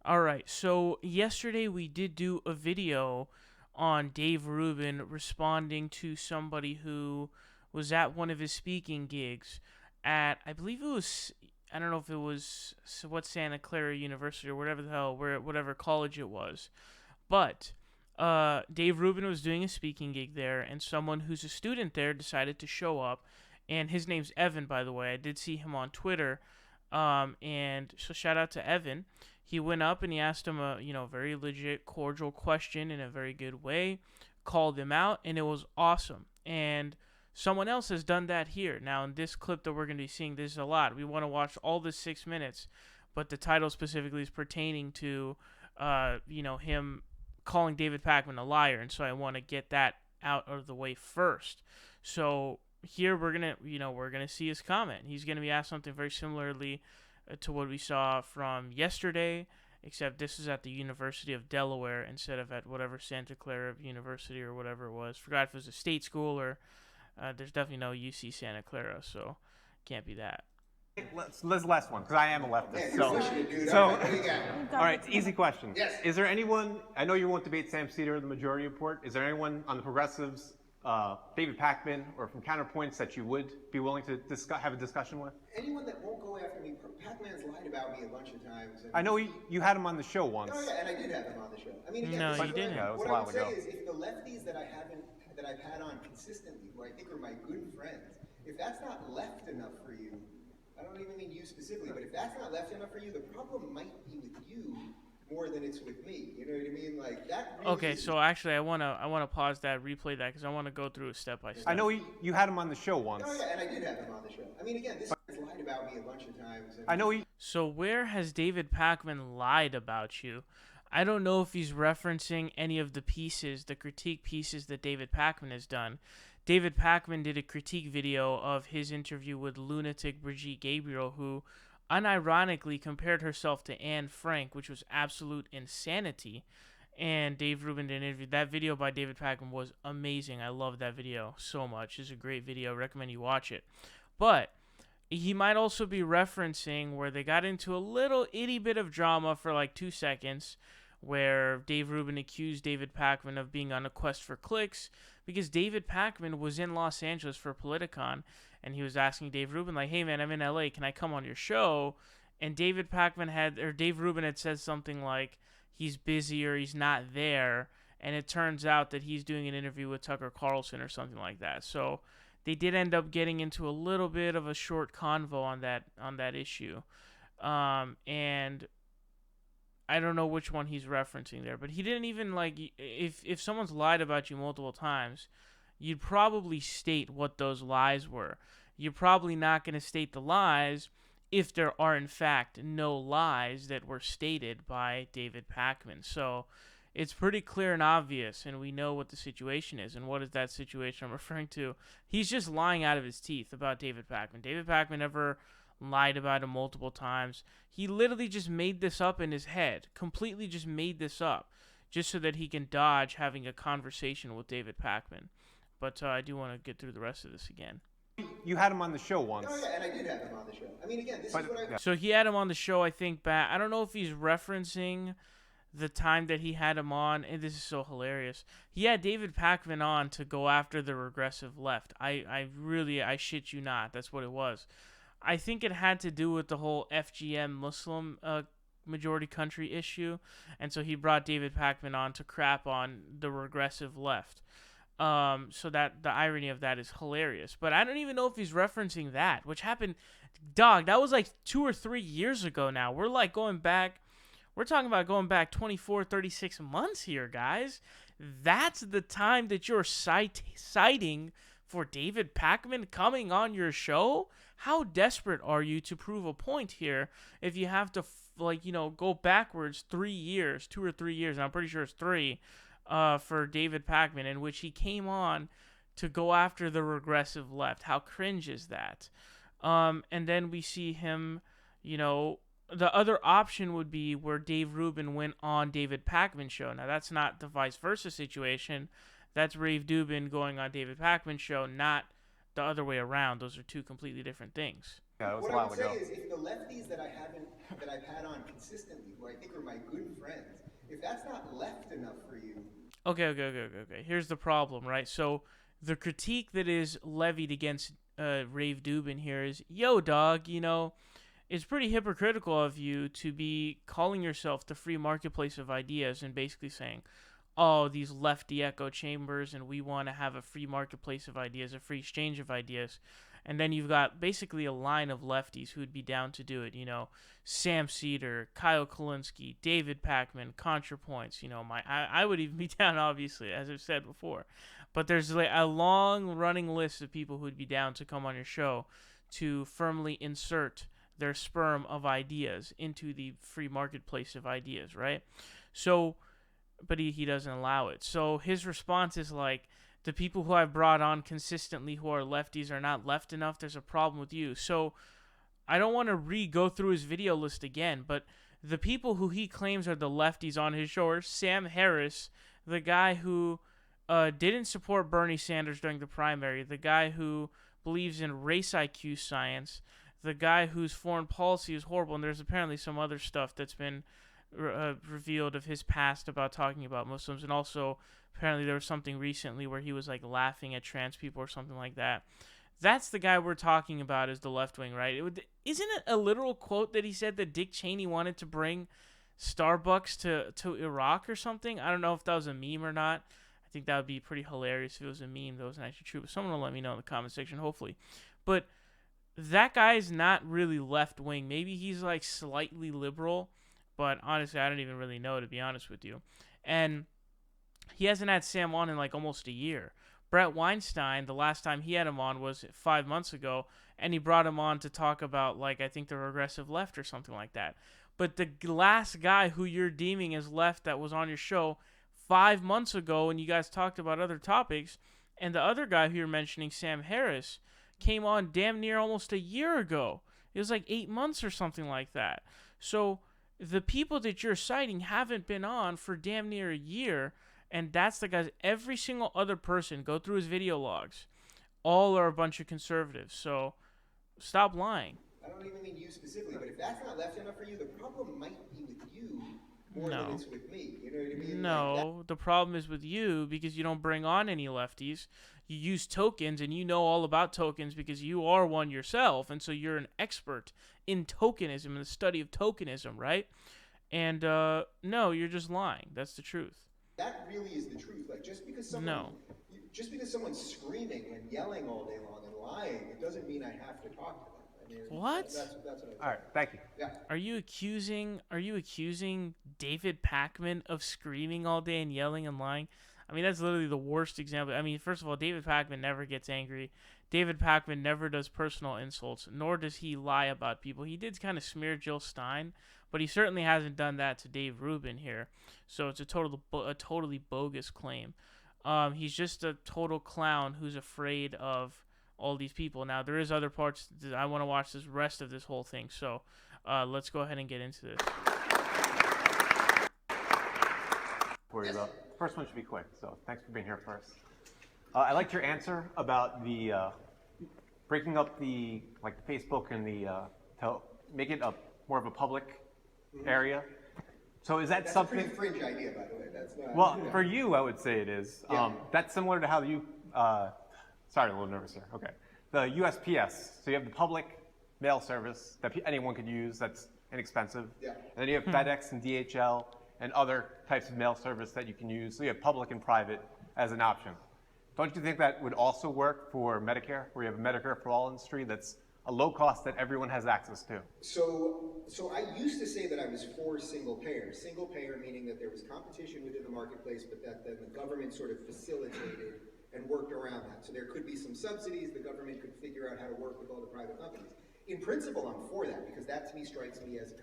All right, so yesterday we did do a video on Dave Rubin responding to somebody who was at one of his speaking gigs at, I believe it was, I don't know if it was what Santa Clara University or whatever the hell, whatever college it was, but Dave Rubin was doing a speaking gig there, and someone who's a student there decided to show up, and his name's Evan, by the way. I did see him on Twitter, and so shout out to Evan. He went up and he asked him a very legit, cordial question in a very good way, called him out, and it was awesome. And someone else has done that here. Now in this clip that we're going to be seeing, there's a lot. We want to watch all the 6 minutes, but the title specifically is pertaining to him calling David Pakman a liar, and so I want to get that out of the way first. So here we're gonna see his comment. He's gonna be asked something very similarly to what we saw from yesterday, except this is at the University of Delaware instead of at whatever Santa Clara University or whatever it was. Forgot if it was a state school or there's definitely no UC Santa Clara, so can't be that. Let's the last one, because I am a leftist. All right, easy question. Yes. Is there anyone, I know you won't debate Sam Seder, the majority report, is there anyone on the progressives, David Pakman, or from ContraPoints that you would be willing to have a discussion with? Anyone that won't go after me, Pac-Man's lied about me a bunch of times. I know you had him on the show once. Oh yeah, and I did have him on the show. I mean, again, No, this you is didn't. Yeah, that was what a while I would ago. say is, if the lefties that I've had on consistently, who I think are my good friends, if that's not left enough for you, I don't even mean you specifically, but if that's not left enough for you, the problem might be with you more than it's with me. You know what I mean? Like that. Really Okay, so actually I wanna pause that, replay that, because I want to go through it step by step. I know you had him on the show once. Oh yeah, and I did have him on the show. I mean, again, this guy's lied about me a bunch of times. I know So where has David Pakman lied about you? I don't know if he's referencing any of the pieces, the critique pieces that David Pakman has done. David Pakman did a critique video of his interview with lunatic Brigitte Gabriel, who unironically compared herself to Anne Frank, which was absolute insanity. And Dave Rubin did an interview. That video by David Pakman was amazing. I love that video so much. It's a great video. Recommend you watch it. But he might also be referencing where they got into a little itty bit of drama for like 2 seconds, where Dave Rubin accused David Pakman of being on a quest for clicks, because David Pakman was in Los Angeles for Politicon, and he was asking Dave Rubin, like, hey man, I'm in LA, can I come on your show? And Dave Rubin had said something like he's busy or he's not there, and it turns out that he's doing an interview with Tucker Carlson or something like that. So they did end up getting into a little bit of a short convo on that issue, and I don't know which one he's referencing there, but he didn't even, like, if someone's lied about you multiple times, you'd probably state what those lies were. You're probably not going to state the lies if there are in fact no lies that were stated by David Pakman. So it's pretty clear and obvious, and we know what the situation is. And what is that situation I'm referring to? He's just lying out of his teeth about David Pakman. David Pakman never lied about him multiple times. He literally just made this up in his head. Completely just made this up, just so that he can dodge having a conversation with David Pakman. But I do want to get through the rest of this again. you had him on the show once. Oh yeah, and I did have him on the show. I mean, again, this is what I. So he had him on the show, I think, back. I don't know if he's referencing the time that he had him on, and this is so hilarious. He had David Pakman on to go after the regressive left. I shit you not, that's what it was. I think it had to do with the whole FGM Muslim majority country issue, and so he brought David Pakman on to crap on the regressive left. So that the irony of that is hilarious. But I don't even know if he's referencing that, which happened, dog, that was like 2 or 3 years ago now. We're like going back, we're talking about going back 24, 36 months here, guys. That's the time that you're citing for David Pakman coming on your show? How desperate are you to prove a point here if you have to, go backwards 3 years, 2 or 3 years, and I'm pretty sure it's 3, for David Pakman, in which he came on to go after the regressive left? How cringe is that? And then we see him, the other option would be where Dave Rubin went on David Pakman's show. Now, that's not the vice versa situation. That's Rave Dubin going on David Pakman's show, not the other way around. Those are two completely different things. Yeah, it was What a I while would ago. say is, if the lefties that I've had on consistently, who I think are my good friends, if that's not left enough for you. Okay. Here's the problem, right? So the critique that is levied against Rave Dubin here is, yo, dog, it's pretty hypocritical of you to be calling yourself the free marketplace of ideas and basically saying, oh, these lefty echo chambers and we want to have a free marketplace of ideas, a free exchange of ideas. And then you've got basically a line of lefties who would be down to do it. Sam Seder, Kyle Kulinski, David Pakman, ContraPoints. I would even be down, obviously, as I've said before. But there's like a long running list of people who would be down to come on your show to firmly insert their sperm of ideas into the free marketplace of ideas, right? So, but he doesn't allow it. So his response is like, the people who I've brought on consistently who are lefties are not left enough. There's a problem with you. So I don't want to go through his video list again, but the people who he claims are the lefties on his show are Sam Harris, the guy who didn't support Bernie Sanders during the primary, the guy who believes in race IQ science, the guy whose foreign policy is horrible, and there's apparently some other stuff that's been revealed of his past about talking about Muslims, and also apparently there was something recently where he was like laughing at trans people or something like that. That's the guy we're talking about as the left wing, right? Isn't it a literal quote that he said that Dick Cheney wanted to bring Starbucks to Iraq or something? I don't know if that was a meme or not. I think that would be pretty hilarious if it was a meme that wasn't actually true. But someone will let me know in the comment section, hopefully. But that guy's not really left wing. Maybe he's like slightly liberal, but honestly, I don't even really know, to be honest with you. And he hasn't had Sam on in like almost a year. Brett Weinstein, the last time he had him on was 5 months ago, and he brought him on to talk about, like, I think the regressive left or something like that. But the last guy who you're deeming as left that was on your show 5 months ago, and you guys talked about other topics, and the other guy who you're mentioning, Sam Harris, came on damn near almost a year ago. It was like 8 months or something like that. So the people that you're citing haven't been on for damn near a year, and that's the guys. Every single other person, go through his video logs, all are a bunch of conservatives. So stop lying. I don't even mean you specifically, but if that's not left enough for you, the problem might be with you more than it's with me. You know what I mean? No, the problem is with you because you don't bring on any lefties. You use tokens, and you know all about tokens because you are one yourself, and so you're an expert in tokenism and the study of tokenism, right? And no, you're just lying. That's the truth. That really is the truth. Like, just because someone's screaming and yelling all day long and lying, it doesn't mean I have to talk to them. I mean, what? That's what All right, thank you. Yeah. Are you accusing David Pakman of screaming all day and yelling and lying? I mean, that's literally the worst example. I mean, first of all, David Pakman never gets angry. David Pakman never does personal insults, nor does he lie about people. He did kind of smear Jill Stein, but he certainly hasn't done that to Dave Rubin here. So it's a totally bogus claim. He's just a total clown who's afraid of all these people. Now, there is other parts that I want to watch this rest of this whole thing. So let's go ahead and get into this. Worry about. First one should be quick, so thanks for being here first. I liked your answer about the breaking up the Facebook and to make it more of a public area. So is that That's something? a pretty fringe idea, by the way. That's not. Well, for you, I would say it is. Yeah. That's similar to how you. Sorry, a little nervous here. Okay, the USPS. So you have the public mail service that anyone could use. That's inexpensive. Yeah. And then you have FedEx and DHL and other types of mail service that you can use. So you have public and private as an option. Don't you think that would also work for Medicare, where you have a Medicare for all industry that's a low cost that everyone has access to? So I used to say that I was for single payer. Single payer meaning that there was competition within the marketplace, but that then the government sort of facilitated and worked around that. So there could be some subsidies, the government could figure out how to work with all the private companies. In principle, I'm for that, because that to me strikes me as a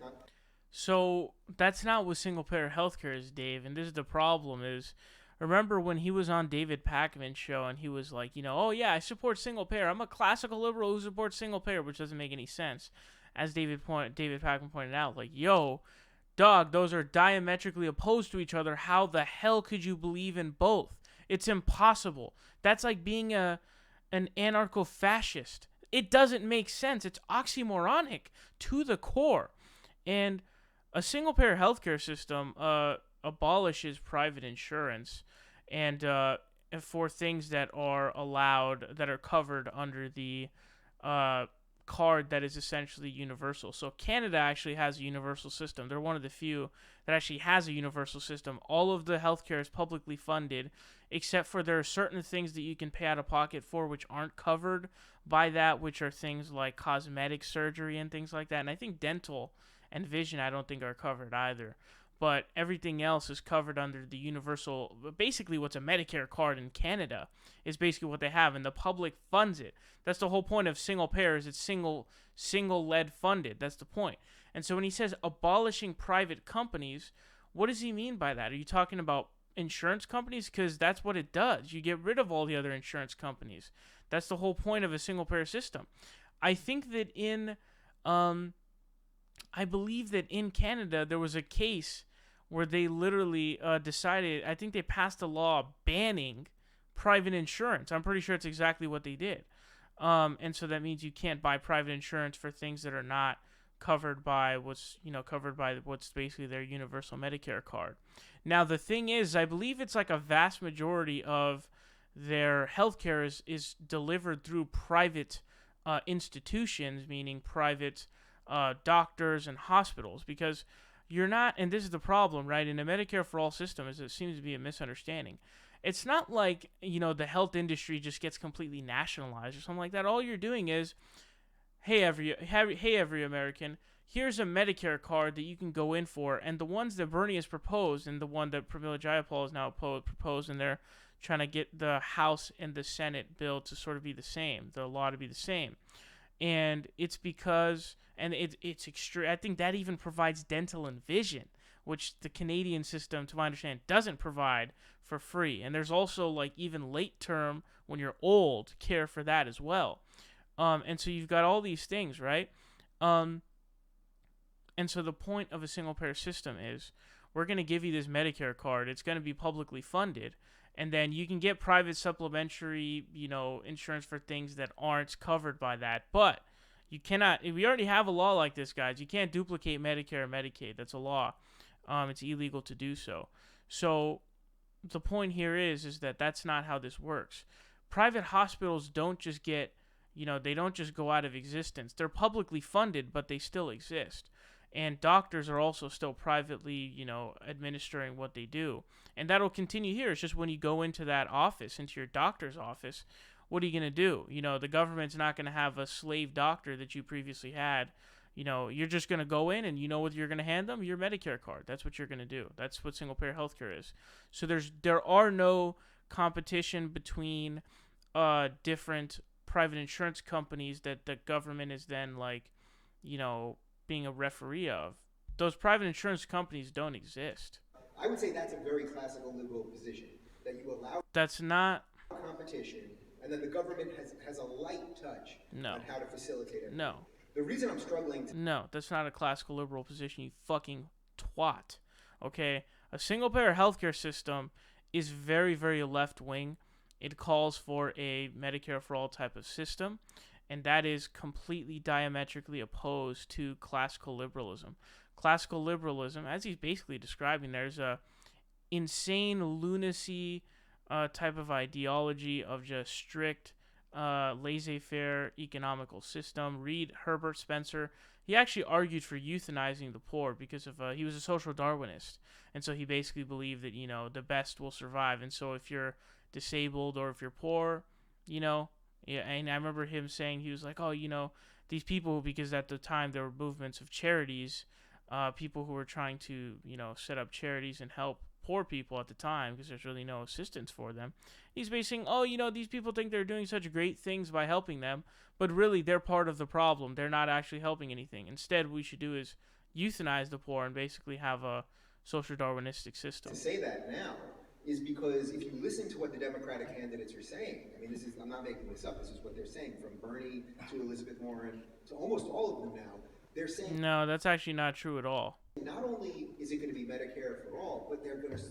So that's not what single payer healthcare is, Dave. And this is the problem is, remember when he was on David Pakman's show and he was like, oh yeah, I support single payer. I'm a classical liberal who supports single payer, which doesn't make any sense. As David Pakman pointed out, like, yo, dog, those are diametrically opposed to each other. How the hell could you believe in both? It's impossible. That's like being an anarcho-fascist. it doesn't make sense. It's oxymoronic to the core. And a single payer healthcare system abolishes private insurance and for things that are allowed, that are covered under the card that is essentially universal. So Canada actually has a universal system. They're one of the few that actually has a universal system. All of the healthcare is publicly funded, except for there are certain things that you can pay out of pocket for which aren't covered by that, which are things like cosmetic surgery and things like that. And I think dental and vision I don't think are covered either. But everything else is covered under the universal, basically what's a Medicare card in Canada is basically what they have, and the public funds it. That's the whole point of single payer, is it's single lead funded. That's the point. And so when he says abolishing private companies, what does he mean by that? Are you talking about insurance companies? Because that's what it does. You get rid of all the other insurance companies. That's the whole point of a single payer system. I think that I believe that in Canada there was a case where they literally decided, I think they passed a law banning private insurance. I'm pretty sure it's exactly what they did. And so that means you can't buy private insurance for things that are not covered by what's basically their universal Medicare card. Now the thing is, I believe it's like a vast majority of their healthcare is delivered through private institutions, meaning private doctors and hospitals, because you're not, and this is the problem, right? In a Medicare for all system, it seems to be a misunderstanding. It's not like, the health industry just gets completely nationalized or something like that. All you're doing is, hey every American, here's a Medicare card that you can go in for, and the ones that Bernie has proposed, and the one that Pramila Jayapal has now proposed, and they're trying to get the House and the Senate bill to sort of be the same, the law to be the same. And it's because, and it's extreme. I think that even provides dental and vision, which the Canadian system, to my understanding, doesn't provide for free. And there's also like even late term, when you're old, care for that as well. And so you've got all these things, right? And so the point of a single payer system is, we're going to give you this Medicare card. It's going to be publicly funded. And then you can get private supplementary, insurance for things that aren't covered by that. But you cannot, we already have a law like this, guys. You can't duplicate Medicare or Medicaid. That's a law. It's illegal to do so. So the point here is that that's not how this works. Private hospitals don't just get, they don't just go out of existence. They're publicly funded, but they still exist. And doctors are also still privately, administering what they do. And that'll continue here. It's just when you go into that office, into your doctor's office, what are you going to do? The government's not going to have a slave doctor that you previously had. You're just going to go in and what you're going to hand them? Your Medicare card. That's what you're going to do. That's what single-payer healthcare is. So there are no competition between different private insurance companies that the government is then being a referee of. Those private insurance companies don't exist. I would say that's a very classical liberal position, that you allow That's not competition, and then the government has a light touch on how to facilitate it. No. The reason I'm struggling No, that's not a classical liberal position, you fucking twat. Okay? A single-payer healthcare system is very, very left-wing. It calls for a Medicare for all type of system. And that is completely diametrically opposed to classical liberalism. Classical liberalism, as he's basically describing, there's a insane lunacy type of ideology of just strict laissez-faire economical system. Read Herbert Spencer. He actually argued for euthanizing the poor because of he was a social Darwinist. And so he basically believed that, the best will survive. And so if you're disabled or if you're poor, yeah, and I remember him saying, he was like, oh, these people, because at the time there were movements of charities, people who were trying to, set up charities and help poor people at the time because there's really no assistance for them. He's basically saying, oh, these people think they're doing such great things by helping them, but really they're part of the problem. They're not actually helping anything. Instead, what we should do is euthanize the poor and basically have a social Darwinistic system. To say that now is because if you listen to what the Democratic candidates are saying, I'm not making this up, this is what they're saying, from Bernie to Elizabeth Warren to almost all of them now, they're saying... No, that's actually not true at all. Not only is it going to be Medicare for all, but they're going to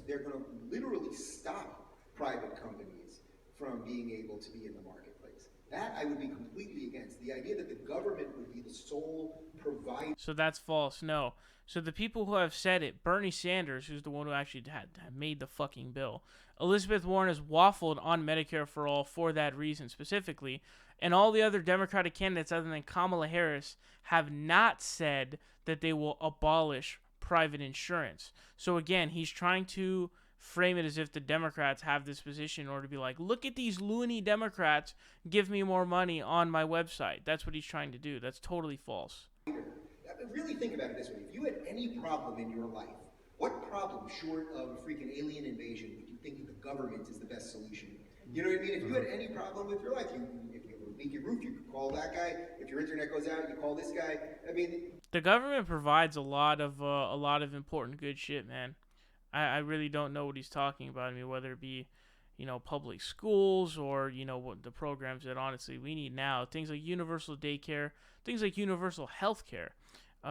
literally stop private companies from being able to be in the marketplace. That I would be completely against. The idea that the government would be the sole provider. So that's false. No. So the people who have said it, Bernie Sanders, who's the one who actually had made the fucking bill, Elizabeth Warren has waffled on Medicare for all for that reason specifically, and all the other Democratic candidates other than Kamala Harris have not said that they will abolish private insurance. So again, he's trying to frame it as if the Democrats have this position in order to be like, look at these loony Democrats, give me more money on my website. That's what he's trying to do. That's totally false. Really think about it this way. If you had any problem in your life, what problem short of a freaking alien invasion would you think that the government is the best solution? You know what I mean? If you had any problem with your life, if you have a leaky roof, you could call that guy. If your internet goes out, you call this guy. I mean, the government provides a lot of important good shit, man. I really don't know what he's talking about. I mean, whether it be, public schools or, what the programs that honestly we need now. Things like universal daycare, things like universal health care.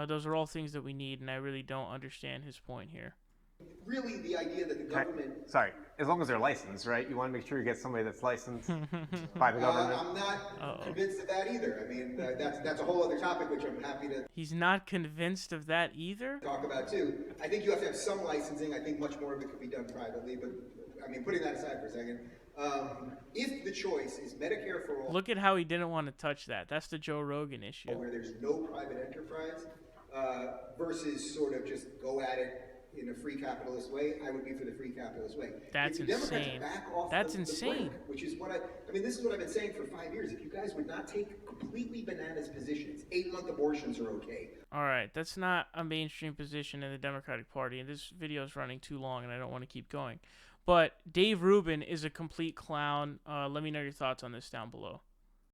Those are all things that we need, and I really don't understand his point here. Really, the idea that the government... Sorry, as long as they're licensed, right? You want to make sure you get somebody that's licensed by the government. I'm not convinced of that either. I mean, that's a whole other topic, which I'm happy to... He's not convinced of that either? ...talk about, too. I think you have to have some licensing. I think much more of it could be done privately, but, I mean, putting that aside for a second, if the choice is Medicare for all... Look at how he didn't want to touch that. That's the Joe Rogan issue. ...where there's no private enterprise versus sort of just go at it in a free capitalist way, I would be for the free capitalist way. That's insane. That's insane. Which is what I mean, this is what I've been saying for 5 years. If you guys would not take completely bananas positions, 8-month abortions are okay. All right, that's not a mainstream position in the Democratic Party, and this video is running too long, and I don't want to keep going. But Dave Rubin is a complete clown. Let me know your thoughts on this down below.